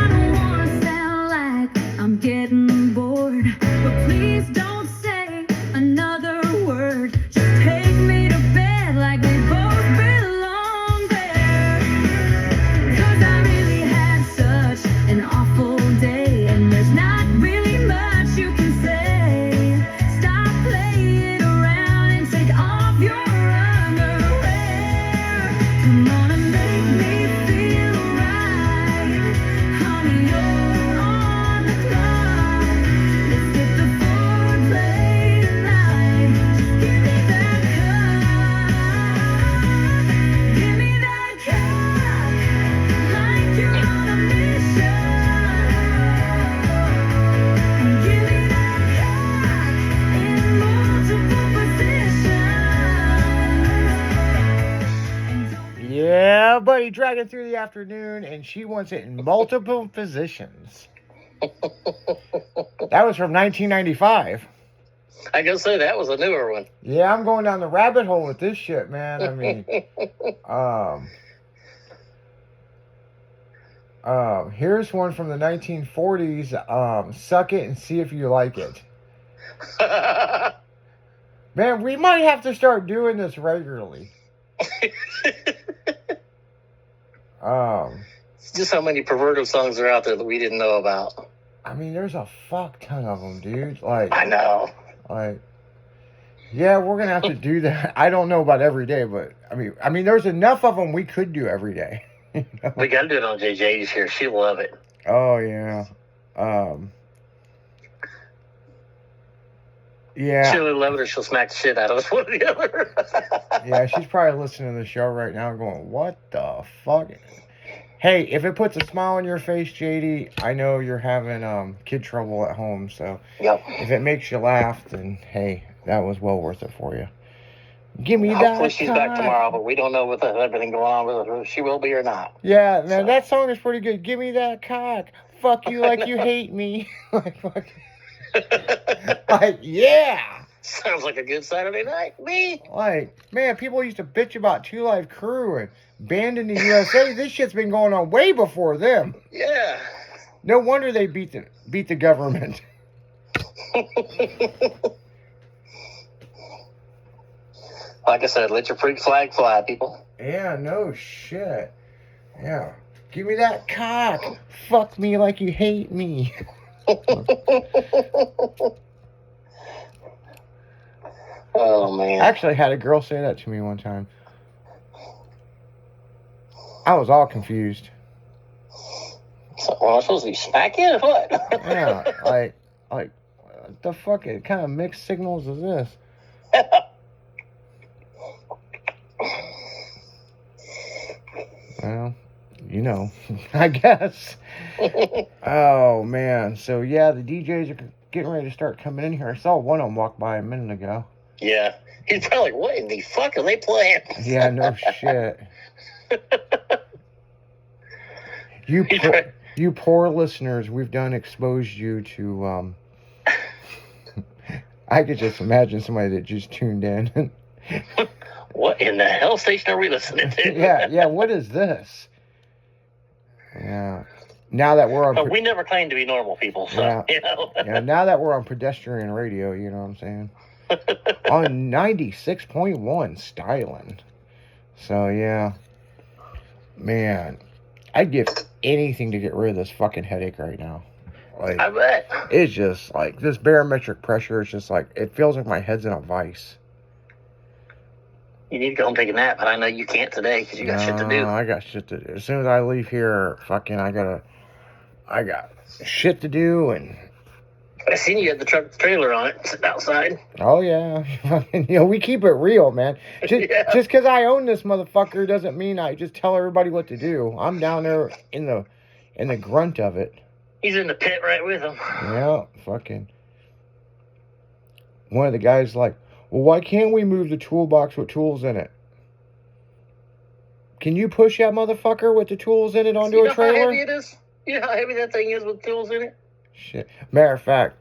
don't wanna sound like I'm getting bored, but please don't say another word. Just take me to bed like we both belong there. 'Cause I really had such an awful day, and there's not really much you can say. Stop playing around and take off your underwear. Come on and make me feel right. Honey, you're on the clock. Let's get the foreplay tonight. Just give me that cock. Give me that cock. Like you're on a mission. And give me that cock in multiple positions. Yeah, buddy, dragging through the afternoon, and she wants it in multiple positions. That was from 1995. I gotta say, that was a newer one. Yeah, I'm going down the rabbit hole with this shit, man. I mean, here's one from the 1940s. Suck it and see if you like it. Man, we might have to start doing this regularly. It's just how many perverted songs are out there that we didn't know about. I mean, there's a fuck ton of them, dude. Like, I know. like, yeah, we're gonna have to do that. I don't know about every day, but I mean, there's enough of them we could do every day. You know? We gotta do it on JJ's here. She'll love it. Oh yeah, yeah, She'll love it or she'll smack the shit out of us, one or the other. yeah. She's probably listening to the show right now, going, "What the fuck?" Hey, if it puts a smile on your face, JD, I know you're having kid trouble at home. So Yep. if it makes you laugh, then hey, that was well worth it for you. Give me that. Hopefully she's back cock. tomorrow, but we don't know with everything going on with her if she will be or not. Yeah, man, So. that song is pretty good. Give me that cock. Fuck you like you hate me. Like, fuck. Like, yeah. Sounds like a good Saturday night. Me. Like, man, people used to bitch about Two Live Crew and Band in the USA. This shit's been going on way before them. Yeah. No wonder they beat the government. Like I said, let your freak flag fly, people. Yeah, no shit. Yeah. Give me that cock. Fuck me like you hate me. Oh, man. I actually had a girl say that to me one time. I was all confused. So, well, I'm supposed to be smacking or what? Yeah, like, what the fuck kind of mixed signals is this? Well, you know, I guess. Oh, man. So, yeah, the DJs are getting ready to start coming in here. I saw one of them walk by a minute ago. Yeah. He's probably like, what in the fuck are they playing? Yeah, no shit. You poor listeners, we've done exposed you to, I could just imagine somebody that just tuned in. What in the hell station are we listening to? yeah, what is this? Yeah. Now that we're on... Oh, we never claimed to be normal people, so, Yeah. you know. Yeah, now that we're on pedestrian radio, you know what I'm saying? On 96.1 styling. So, yeah. Man, I'd give anything to get rid of this fucking headache right now. Like, I bet. it's just like, this barometric pressure is just like, it feels like my head's in a vice. You need to go home and take a nap, but I know you can't today because you got shit to do. I got shit to do. As soon as I leave here, fucking, I got shit to do, and... I seen you had the truck with the trailer on it, sitting outside. Oh, yeah. We keep it real, man. Just because I own this motherfucker doesn't mean I just tell everybody what to do. I'm down there in the grunt of it. He's in the pit right with him. Yeah, fucking. One of the guys like, well, why can't we move the toolbox with tools in it? Can you push that motherfucker with the tools in it onto a trailer? How heavy it is? You know how heavy that thing is with tools in it? Shit. Matter of fact,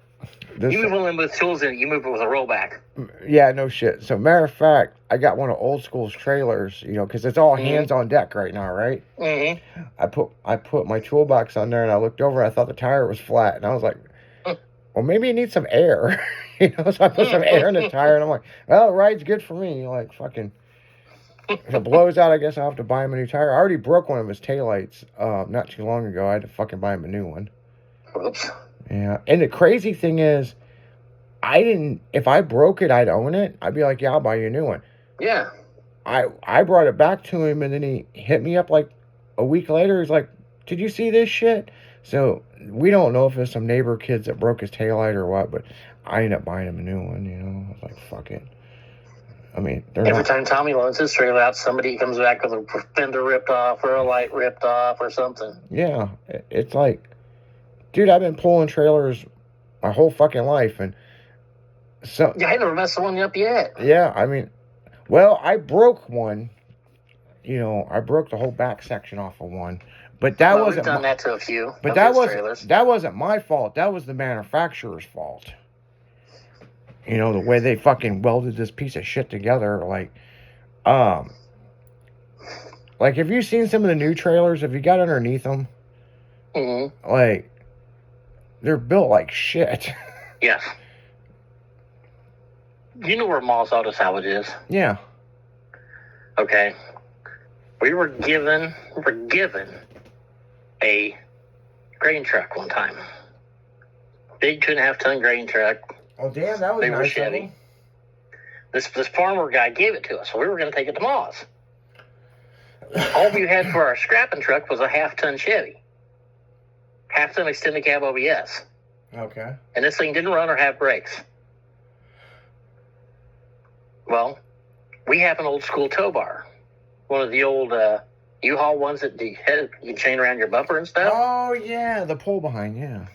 This, You move one of them with tools in it, you move it with a rollback. yeah, no shit. So, matter of fact, I got one of old school's trailers, you know, because it's all Mhm. hands on deck right now, right? Mm-hmm. I put my toolbox on there, and I looked over, and I thought the tire was flat, and I was like, well, maybe it needs some air, you know. So I put some air in the tire, and I'm like, well, it rides good for me. Like, fucking, if it blows out, I guess I'll have to buy him a new tire. I already broke one of his taillights not too long ago. I had to fucking buy him a new one. Oops. Yeah, and the crazy thing is, if I broke it, I'd own it. I'd be like, yeah, I'll buy you a new one. Yeah. I brought it back to him, and then he hit me up like a week later. He's like, did you see this shit? So we don't know if it's some neighbor kids that broke his taillight or what, but I ended up buying him a new one, you know. I was like, fuck it. I mean, Every time Tommy loads his trailer out, somebody comes back with a fender ripped off or a light ripped off or something. Yeah, it's like, dude, I've been pulling trailers my whole fucking life, and so Yeah, I never messed one up yet. yeah, I mean, well, I broke one. You know, I broke the whole back section off of one, but that Well, wasn't. we've done that to a few. But of that his trailers. wasn't my fault. That was the manufacturer's fault. You know, the way they fucking welded this piece of shit together, like have you seen some of the new trailers? Have you got underneath them? Mm-hmm. Like, they're built like shit. Yeah. You know where Moss Auto Salvage is? Yeah. Okay. We were given a grain truck one time. Big 2.5 ton grain truck. Oh damn, that was They were nice of Chevy. them. This farmer guy gave it to us, so we were going to take it to Moss. All we had for our scrapping truck was a 1/2 ton Chevy. 1/2 ton extended cab OBS. Okay. And this thing didn't run or have brakes. Well, we have an old school tow bar. One of the old U-Haul ones that you chain around your bumper and stuff. Oh yeah, the pull behind, yeah.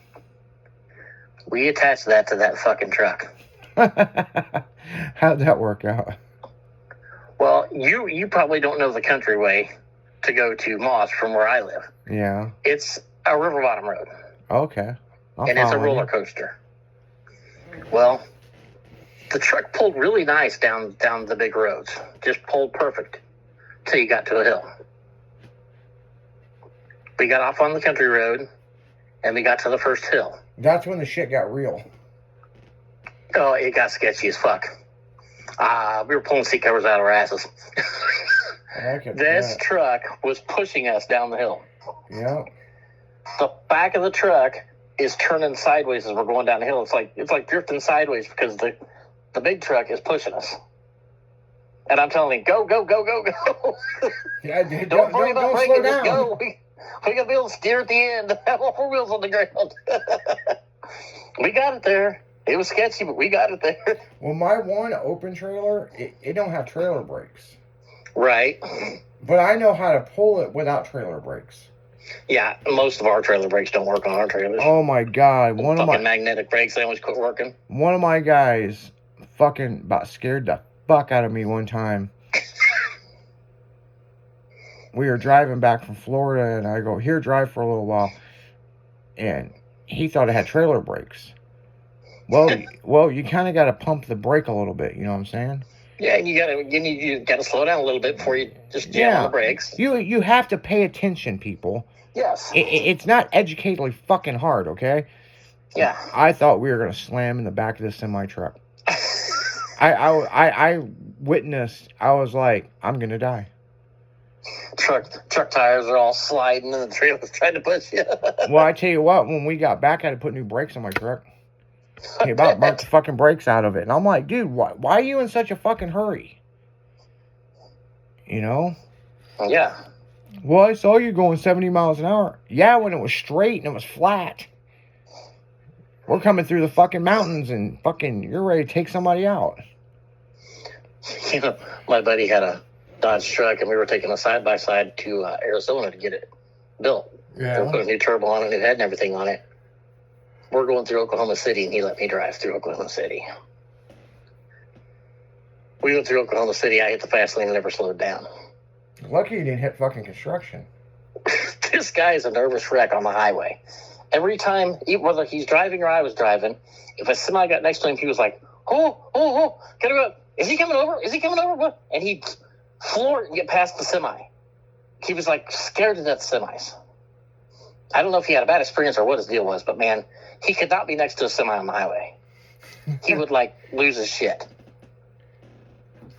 We attached that to that fucking truck. How'd that work out? Well, you probably don't know the country way to go to Moss from where I live. Yeah. It's a river bottom road, Okay. and it's a roller coaster. Well, the truck pulled really nice down the big roads. Just pulled perfect till you got to a hill. We got off on the country road, and we got to the first hill. That's when the shit got real. Oh, it got sketchy as fuck. We were pulling seat covers out of our asses. This truck was pushing us down the hill. Yeah. The back of the truck is turning sideways as we're going down the hill. It's like drifting sideways because the big truck is pushing us. And I'm telling you, go, go, go, go, go. Yeah, dude, Don't worry about slow braking, just down. go. We got to be able to steer at the end. Have all 4 wheels on the ground. We got it there. It was sketchy, but we got it there. Well, my one open trailer, it don't have trailer brakes. Right. But I know how to pull it without trailer brakes. Yeah, most of our trailer brakes don't work on our trailers. Oh my god, Magnetic brakes, they always quit working. One of my guys fucking about scared the fuck out of me one time. We were driving back from Florida, and I go, here, drive for a little while. And he thought it had trailer brakes. Well, you kind of got to pump the brake a little bit, you know what I'm saying? Yeah, and you gotta slow down a little bit before you just jam on the brakes. You have to pay attention, people. Yes. It's not educationally fucking hard, okay? Yeah. I thought we were gonna slam in the back of this semi truck. I witnessed. I was like, I'm gonna die. Truck tires are all sliding, and the trailer's trying to push you. Well, I tell you what, when we got back, I had to put new brakes on my truck. He about burnt the fucking brakes out of it, and I'm like, dude, why are you in such a fucking hurry? You know? Yeah. Well, I saw you going 70 miles an hour. Yeah, when it was straight and it was flat. We're coming through the fucking mountains, and fucking, you're ready to take somebody out. You know, my buddy had a Dodge truck, and we were taking a side-by-side to Arizona to get it built. Yeah. We put a new turbo on it, new head and everything on it. We're going through Oklahoma City, and he let me drive through Oklahoma City. We went through Oklahoma City. I hit the fast lane and never slowed down. Lucky you didn't hit fucking construction. This guy is a nervous wreck on the highway. every time, whether he's driving or I was driving, if a semi got next to him, he was like, oh, gotta go. Is he coming over? Is he coming over? What? And he'd floor it and get past the semi. He was like scared to death of semis. I don't know if he had a bad experience or what his deal was, but man, he could not be next to a semi on the highway. He would like lose his shit.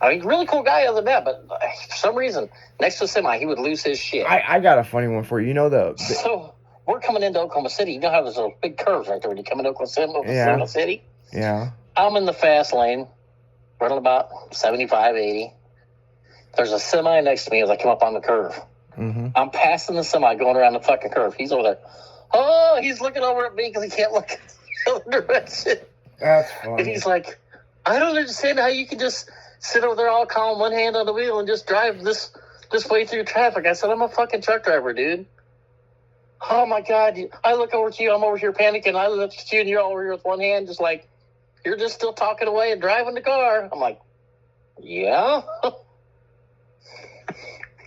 I mean, really cool guy other than that, but for some reason, next to a semi, he would lose his shit. I got a funny one for you. You know So we're coming into Oklahoma City. You know how there's those big curves right there when you come into Oklahoma City? Yeah. I'm in the fast lane, running about 75, 80. There's a semi next to me as I come up on the curve. Mm-hmm. I'm passing the semi going around the fucking curve. He's over there. Oh, he's looking over at me because he can't look in the other direction. That's And funny. he's like, I don't understand how you can just sit over there all calm, one hand on the wheel, and just drive this way through traffic. I said, I'm a fucking truck driver, dude. Oh, my God. I look over to you. I'm over here panicking. I look at you, and you're over here with one hand, just like, you're just still talking away and driving the car. I'm like, yeah.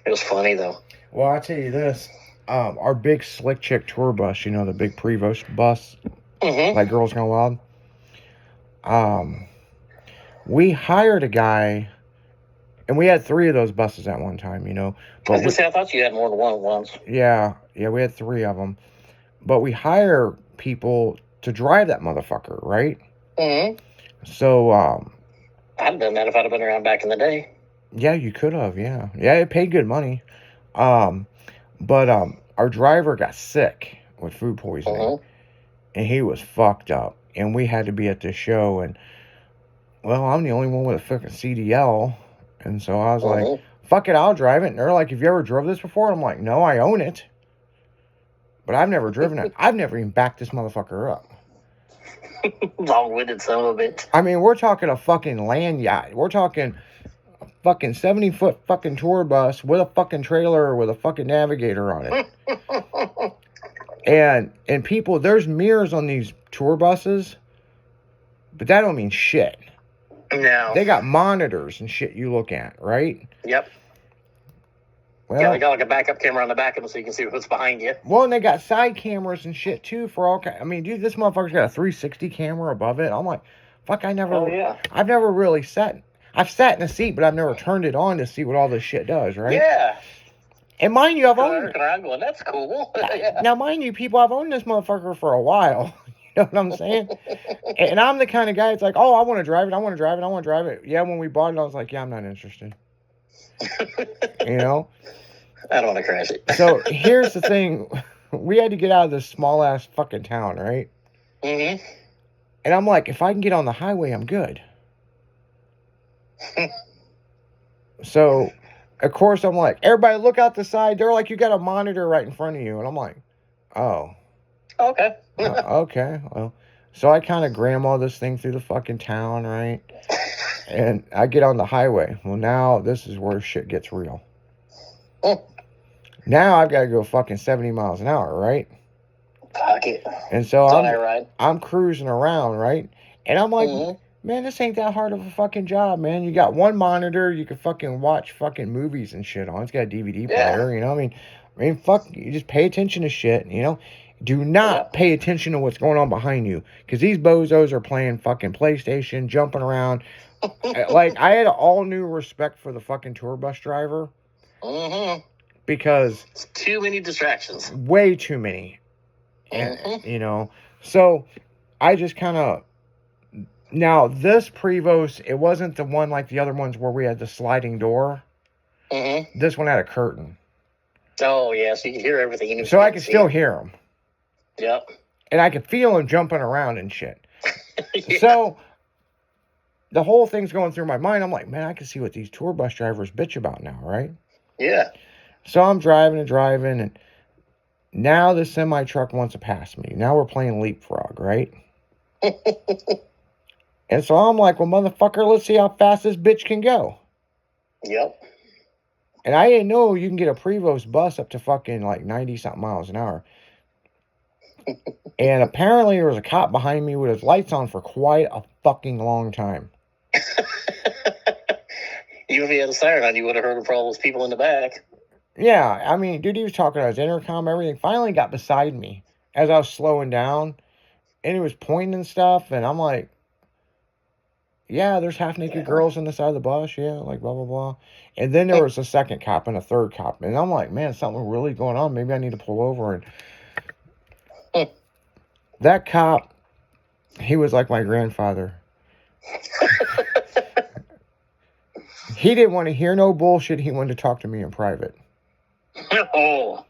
It was funny, though. Well, I'll tell you this. Our big Slick Chick tour bus, you know, the big Prevost bus, Mm-hmm. like Girls Gone Wild. We hired a guy, and we had 3 of those buses at one time, you know. I was going to say, I thought you had more than one at once. Yeah, we had 3 of them. But we hire people to drive that motherfucker, right? Mm-hmm. So, I'd have done that if I'd have been around back in the day. yeah, you could have, yeah. Yeah, it paid good money. But our driver got sick with food poisoning, Mm-hmm. and he was fucked up. And we had to be at this show, and, well, I'm the only one with a fucking CDL. And so I was like, Mm-hmm. fuck it, I'll drive it. And they're like, have you ever drove this before? I'm like, no, I own it. But I've never driven it. I've never even backed this motherfucker up. Long-winded son of a bitch. I mean, we're talking a fucking land yacht. We're talking a fucking 70-foot fucking tour bus with a fucking trailer with a fucking navigator on it. And people, there's mirrors on these tour buses, but that don't mean shit. No. They got monitors and shit you look at, right? Yep. Well, Yeah, they got like a backup camera on the back of them so you can see what's behind you. well, and they got side cameras and shit too for all I mean, dude, this motherfucker's got a 360 camera above it. I'm like, fuck, I've never really sat. I've sat in a seat, but I've never turned it on to see what all this shit does, right? Yeah. And mind you, I've I'm owned looking around going, that's cool. Yeah. now, mind you, people, I've owned this motherfucker for a while. You know what I'm saying? And I'm the kind of guy that's like, oh, I want to drive it. Yeah, when we bought it, I was like, yeah, I'm not interested. You know? I don't want to crash it. So here's the thing. We had to get out of this small ass fucking town, right? Mm-hmm. And I'm like, if I can get on the highway, I'm good. So, of course, I'm like, everybody look out the side. They're like, you got a monitor right in front of you. And I'm like, oh, Okay. okay. Well, so I kind of grandma this thing through the fucking town, right? And I get on the highway. Well, now this is where shit gets real. Now I've got to go fucking 70 miles an hour, right? Fuck it. And so That's all I ride. I'm cruising around, right? And I'm like, Mhm. man, this ain't that hard of a fucking job, man. You got one monitor, you can fucking watch fucking movies and shit on. It's got a DVD Yeah. player, you know? I mean, fuck, you just pay attention to shit, you know? Do not pay attention to what's going on behind you, because these bozos are playing fucking PlayStation, jumping around. Like, I had all new respect for the fucking tour bus driver, Mm-hmm. because It's too many distractions. way too many. And, Mhm. you know, so I just kind of, now this Prevost, it wasn't the one like the other ones where we had the sliding door. Mm-hmm. This one had a curtain, Oh, yeah, so you can hear everything. Even if so you I can't could see still it. hear them, Yep. and I could feel them jumping around and shit. Yeah. So the whole thing's going through my mind. I'm like, man, I can see what these tour bus drivers bitch about now, right? Yeah. So I'm driving, and now the semi truck wants to pass me. Now we're playing leapfrog, right? And so I'm like, well, motherfucker, let's see how fast this bitch can go. Yep. And I didn't know you can get a Prevost bus up to fucking like 90-something miles an hour. And apparently there was a cop behind me with his lights on for quite a fucking long time. Even if he had a siren on, you would have heard from all those people in the back. Yeah, I mean, dude, he was talking on his intercom, everything. Finally got beside me. as I was slowing down, and he was pointing and stuff, and I'm like, yeah, there's half naked girls on the side of the bus, yeah, like blah blah blah. And then there was a second cop and a third cop, and I'm like, man, something really going on. Maybe I need to pull over. And that cop, he was like my grandfather. He didn't want to hear no bullshit. He wanted to talk to me in private. Oh,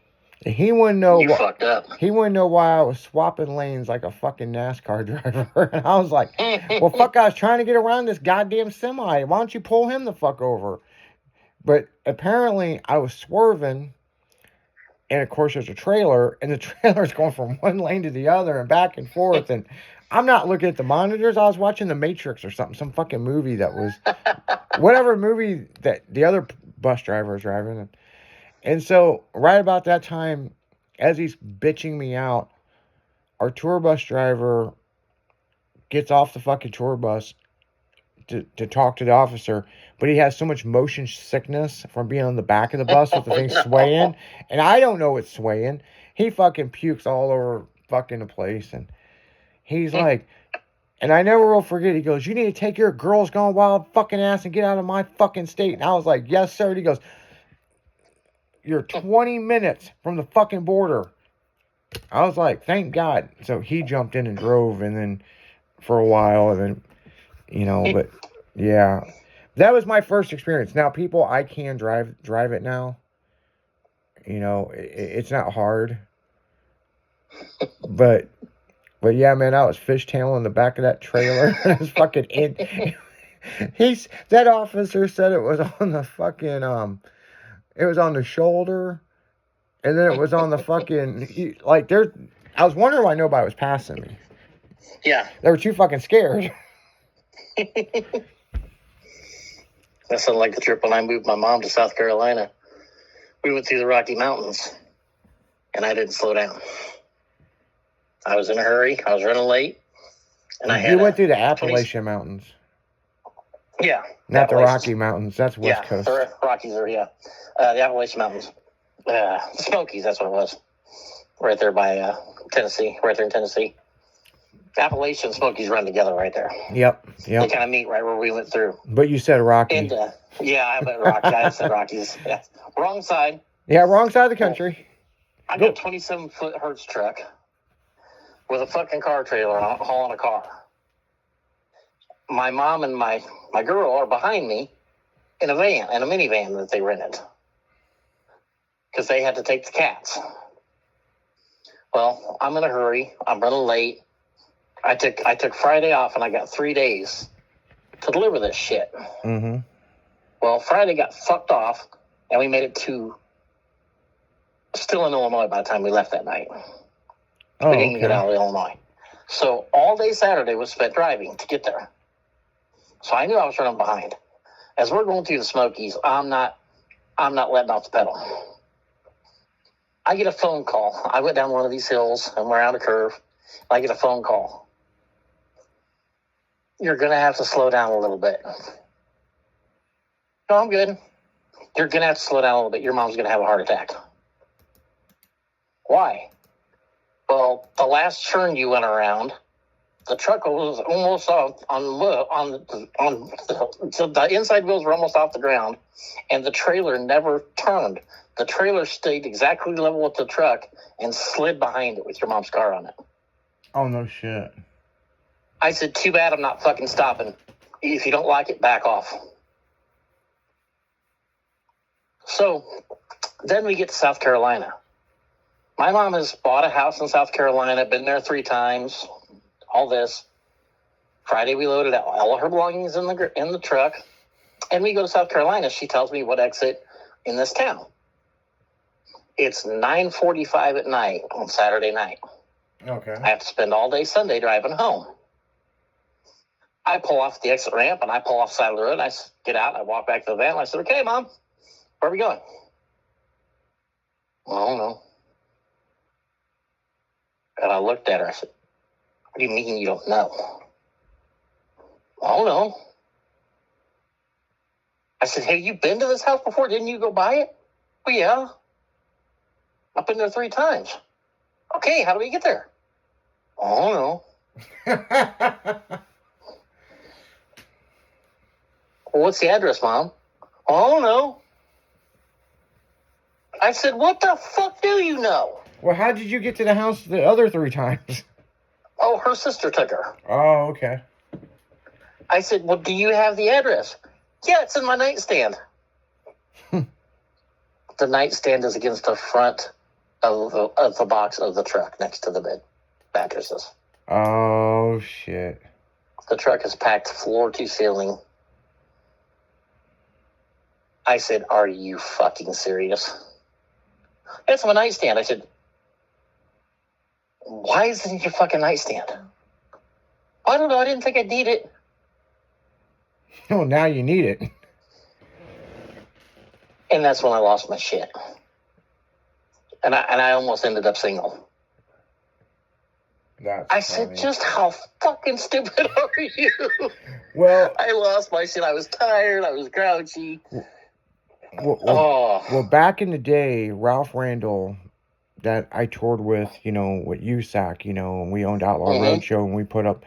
He wouldn't know. you fucked up. He wouldn't know why I was swapping lanes like a fucking NASCAR driver. And I was like, well, fuck, I was trying to get around this goddamn semi. Why don't you pull him the fuck over? But apparently I was swerving. And of course, there's a trailer. And the trailer's going from one lane to the other and back and forth. And I'm not looking at the monitors. I was watching The Matrix or something. Some fucking movie that was... whatever movie that the other bus driver was driving. And so, right about that time, as he's bitching me out, our tour bus driver gets off the fucking tour bus to talk to the officer, but he has so much motion sickness from being on the back of the bus with the thing swaying, and I don't know it's swaying. He fucking pukes all over fucking the place, and he's like, and I never will forget, he goes, you need to take your Girls Gone Wild fucking ass and get out of my fucking state. And I was like, yes, sir. And he goes, you're 20 minutes from the fucking border. I was like, thank God. So he jumped in and drove, and then for a while, and then, you know, but yeah, that was my first experience. Now, people, I can drive it now. You know, it's not hard, but yeah, man, I was fishtailing the back of that trailer. It was fucking in. That officer said it was on the fucking it was on the shoulder, and then it was on the fucking like there. I was wondering why nobody was passing me. Yeah. They were too fucking scared. That sounded like the trip when I moved my mom to South Carolina. We went through the Rocky Mountains, and I didn't slow down. I was in a hurry. I was running late, and I had. You went through the Appalachian Mountains. Yeah. Not the Rocky Mountains. That's West Coast. The Rockies are, the Appalachian Mountains. The Smokies, that's what it was. Right there by Tennessee. Right there in Tennessee. Appalachian and Smokies run together right there. Yep. They kind of meet right where we went through. But you said Rocky. And, I meant Rocky. I said Rockies. Yeah. Wrong side. Yeah, wrong side of the country. I got a 27-foot Hertz truck with a fucking car trailer hauling a car. My mom and my girl are behind me in a minivan that they rented. Because they had to take the cats. Well, I'm in a hurry. I'm running late. I took Friday off, and I got 3 days to deliver this shit. Mm-hmm. Well, Friday got fucked off, and we made it to still in Illinois by the time we left that night. Oh, we didn't get out of Illinois. So all day Saturday was spent driving to get there. So I knew I was running behind. As we're going through the Smokies, I'm not letting off the pedal. I get a phone call. I went down one of these hills and we're around a curve. I get a phone call. You're going to have to slow down a little bit. No, I'm good. You're going to have to slow down a little bit. Your mom's going to have a heart attack. Why? Well, the last turn you went around, the truck was almost off so the inside wheels were almost off the ground, and the trailer never turned. The trailer stayed exactly level with the truck and slid behind it with your mom's car on it. Oh, no shit. I said, too bad I'm not fucking stopping. If you don't like it, back off. So then we get to South Carolina. My mom has bought a house in South Carolina, been there 3 times, all this. Friday we loaded out all of her belongings in the truck, and we go to South Carolina. She tells me what exit in this town. It's 9:45 at night on Saturday night. Okay. I have to spend all day Sunday driving home. I pull off the exit ramp, and I pull off the side of the road. I get out, I walk back to the van, and I said, okay, Mom, where are we going? Well, I don't know. And I looked at her. I said, what do you mean you don't know? I don't know. I said, have you been to this house before? Didn't you go by it? Well, yeah. I've been there 3 times. Okay, how do we get there? Oh, no. Well, what's the address, Mom? Oh, no. I said, what the fuck do you know? Well, how did you get to the house the other 3 times? Oh, her sister took her. Oh, okay. I said, well, do you have the address? Yeah, it's in my nightstand. The nightstand is against the front of the box of the truck next to the bed mattresses. Oh, shit. The truck is packed floor to ceiling. I said, are you fucking serious? It's my nightstand. I said, why is it in your fucking nightstand? I don't know. I didn't think I'd need it. Oh, now you need it. And that's when I lost my shit. And I almost ended up single. That's I said, just how fucking stupid are you? Well, I lost my shit. I was tired. I was grouchy. well, back in the day, Ralph Randall, that I toured with, with USAC, and we owned Outlaw Roadshow, and we put up,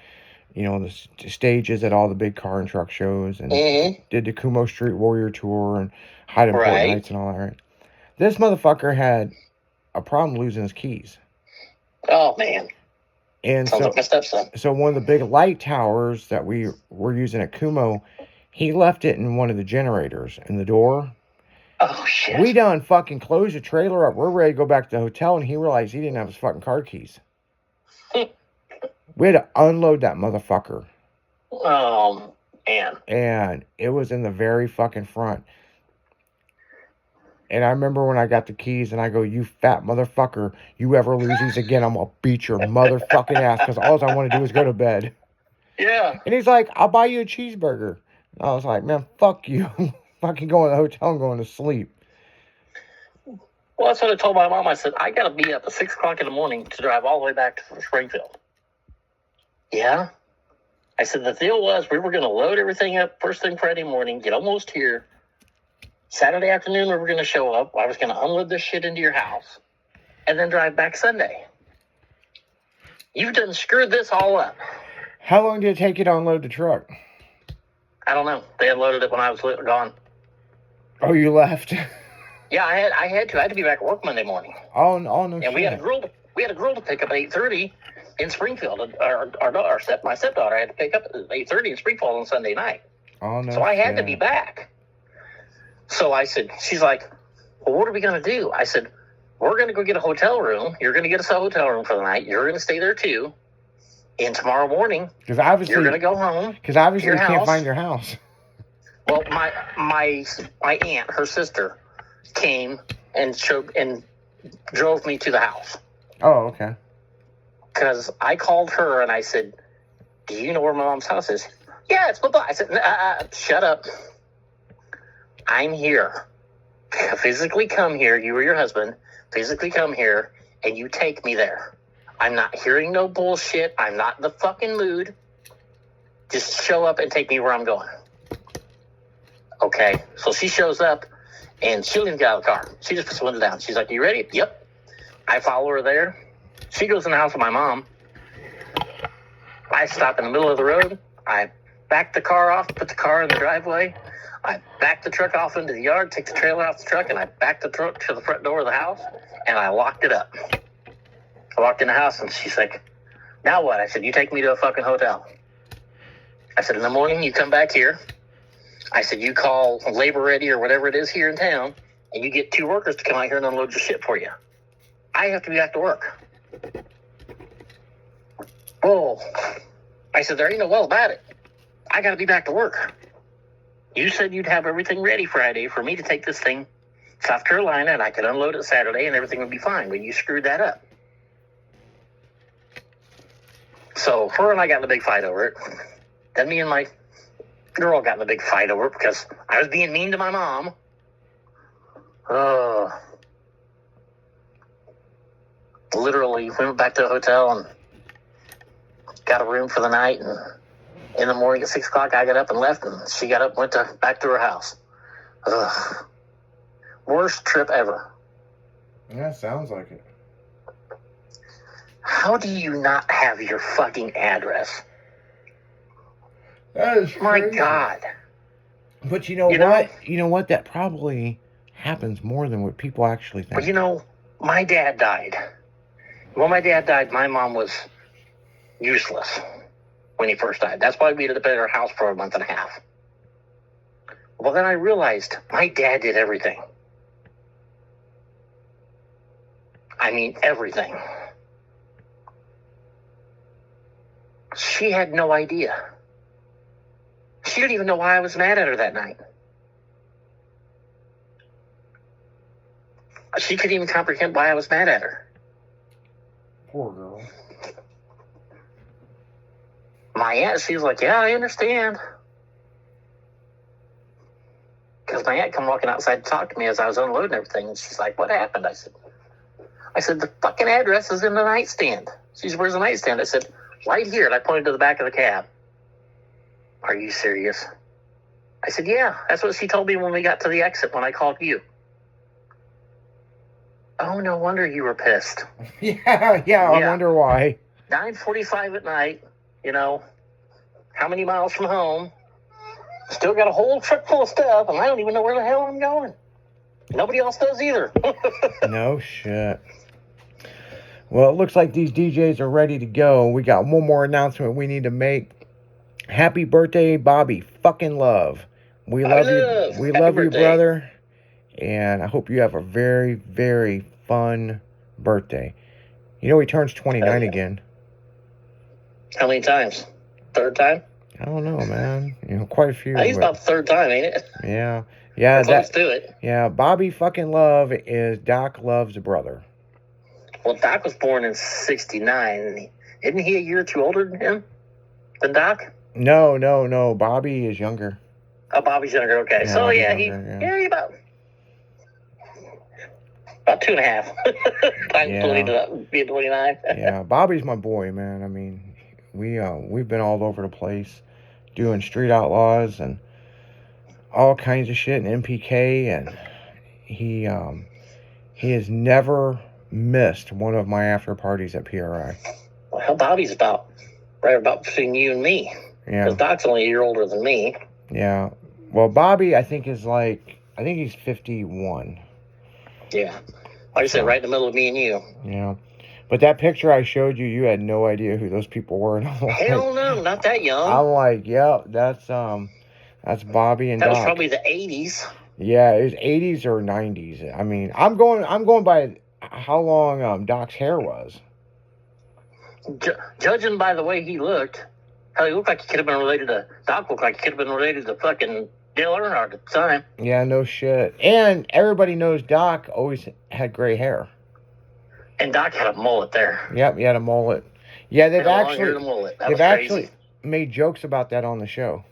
the stages at all the big car and truck shows, and did the Kumo Street Warrior Tour, and Hyde and Port Nights and all that, right? This motherfucker had a problem losing his keys. Oh, man. And Sounds like my stepson. So one of the big light towers that we were using at Kumo, he left it in one of the generators in the door. Oh, shit. We done fucking closed the trailer up. We're ready to go back to the hotel, and he realized he didn't have his fucking car keys. We had to unload that motherfucker. Oh, man. And it was in the very fucking front. And I remember when I got the keys, and I go, you fat motherfucker, you ever lose these again, I'm going to beat your motherfucking ass, because all I want to do is go to bed. Yeah. And he's like, I'll buy you a cheeseburger. And I was like, man, fuck you. Fucking going to the hotel and going to sleep. Well, that's what I told my mom. I said, I got to be up at 6 o'clock in the morning to drive all the way back to Springfield. Yeah. I said, the deal was we were going to load everything up first thing Friday morning, get almost here. Saturday afternoon, we were going to show up. I was going to unload this shit into your house and then drive back Sunday. You've done screwed this all up. How long did it take you to unload the truck? I don't know. They unloaded it when I was gone. Oh, you left? Yeah, I had to. I had to be back at work Monday morning. Oh, no and shit. we had a girl to pick up at 8:30 in Springfield. My stepdaughter I had to pick up at 8:30 in Springfield on Sunday night. Oh, no So I had to shit. be back. So I said, she's like, well, what are we going to do? I said, we're going to go get a hotel room. You're going to get us a hotel room for the night. You're going to stay there too. And tomorrow morning, Because obviously you're going to go home. Because obviously your you can't house. find your house. Well, my aunt, her sister, came and drove me to the house. Oh, okay. Because I called her and I said, do you know where my mom's house is? Yeah, it's blah, blah. I said, shut up. I'm here. Physically come here. You or your husband physically come here and you take me there. I'm not hearing no bullshit. I'm not in the fucking mood. Just show up and take me where I'm going. Okay. So she shows up and she didn't get out of the car. She just puts the window down. She's like, you ready? Yep. I follow her there. She goes in the house with my mom. I stop in the middle of the road. I back the car off, put the car in the driveway. I backed the truck off into the yard, take the trailer off the truck, and I backed the truck to the front door of the house, and I locked it up. I walked in the house, and she's like, now what? I said, you take me to a fucking hotel. I said, in the morning, you come back here. I said, you call Labor Ready or whatever it is here in town, and you get 2 workers to come out here and unload your shit for you. I have to be back to work. Oh, I said, there ain't no well about it. I got to be back to work. You said you'd have everything ready Friday for me to take this thing to South Carolina, and I could unload it Saturday, and everything would be fine. But you screwed that up. So her and I got in a big fight over it. Then me and my girl got in a big fight over it because I was being mean to my mom. Literally, we went back to the hotel and got a room for the night, and in the morning at 6 o'clock, I got up and left, and she got up and went back to her house. Ugh. Worst trip ever. Yeah, sounds like it. How do you not have your fucking address? That is My crazy. God. But you know what? You know what? That probably happens more than what people actually think. But you know, my dad died. When my dad died, my mom was useless when he first died. That's why we had to pay our house for a month and a half. Well, then I realized my dad did everything. I mean, everything. She had no idea. She didn't even know why I was mad at her that night. She couldn't even comprehend why I was mad at her. Poor girl. My aunt, she was like, yeah, I understand. Because my aunt come walking outside to talk to me as I was unloading everything. And she's like, what happened? I said, the fucking address is in the nightstand. She's, where's the nightstand? I said, right here. And I pointed to the back of the cab. Are you serious? I said, yeah, that's what she told me when we got to the exit when I called you. Oh, no wonder you were pissed. Yeah, I wonder why. 9:45 at night, you know, how many miles from home? Still got a whole truck full of stuff, and I don't even know where the hell I'm going. Nobody else does either. No shit. Well, it looks like these DJs are ready to go. We got one more announcement we need to make. Happy birthday, Bobby fucking Love. We love you. We Happy love you, birthday. brother. And I hope you have a very, very fun birthday. You know he turns 29 yeah. again. How many times? Third time? I don't know, man. You know, quite a few. I think it's but- about the third time, ain't it? Yeah. Close to it. Yeah, Bobby fucking Love is Doc Love's brother. Well, Doc was born in 69. Isn't he a year or two older than him? Than Doc? No. Bobby is younger. Oh, Bobby's younger. Okay. Yeah, So, Bobby's yeah, younger, he about 2.5 times Yeah. 20 to be 29. Yeah, Bobby's my boy, man. I mean, we've been all over the place doing Street Outlaws and all kinds of shit and MPK, and he has never missed one of my after parties at PRI. Well, Bobby's right about between you and me. Yeah, Because Doc's only a year older than me. yeah. Well, Bobby, I think he's 51. Yeah. Like I said, right in the middle of me and you. Yeah. But that picture I showed you, you had no idea who those people were. And I'm like, Hell no, not that young. I'm like, yeah, that's Bobby and That was Doc. probably the 80s. Yeah, it was 80s or 90s. I mean, I'm going by how long Doc's hair was. Judging by the way he looked, hell, he looked like he could have been related to, Doc looked like he could have been related to fucking Dale Earnhardt at the time. Yeah, no shit. And everybody knows Doc always had gray hair. And Doc had a mullet there. Yep, he had a mullet. Yeah, they've Had a long hair and a actually mullet. That they've was actually crazy. made jokes about that on the show.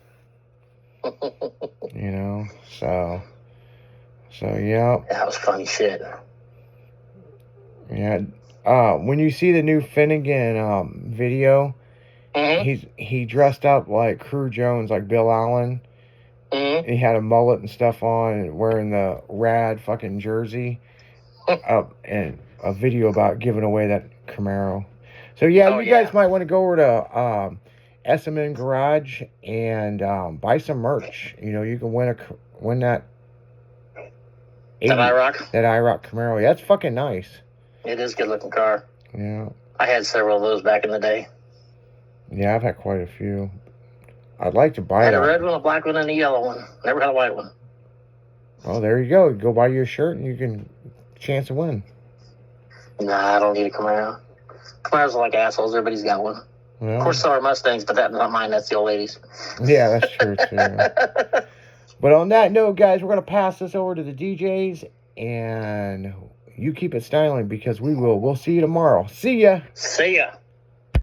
You know, so yeah. That was funny shit. Yeah. When you see the new Finnegan video, Mm-hmm. he dressed up like Crew Jones, like Bill Allen. Mm-hmm. He had a mullet and stuff on, and wearing the rad fucking jersey. And a video about giving away that Camaro. So yeah, you guys might want to go over to SMN Garage and buy some merch. You know, you can win that. That IROC? That IROC Camaro. Yeah, that's fucking nice. It is a good looking car. Yeah. I had several of those back in the day. Yeah, I've had quite a few. I'd like to buy I had a that. red one, a black one, and a yellow one. Never had a white one. Oh, there you go. Go buy your shirt and you can chance to win. Nah, I don't need a Camaro. Camaros are like assholes. Everybody's got one. Well, Of course, so are Mustangs, but that's not mine. That's the old ladies. yeah, that's true too. But on that note, guys, we're going to pass this over to the DJs, and you keep it styling because we'll see you tomorrow. See ya. See ya.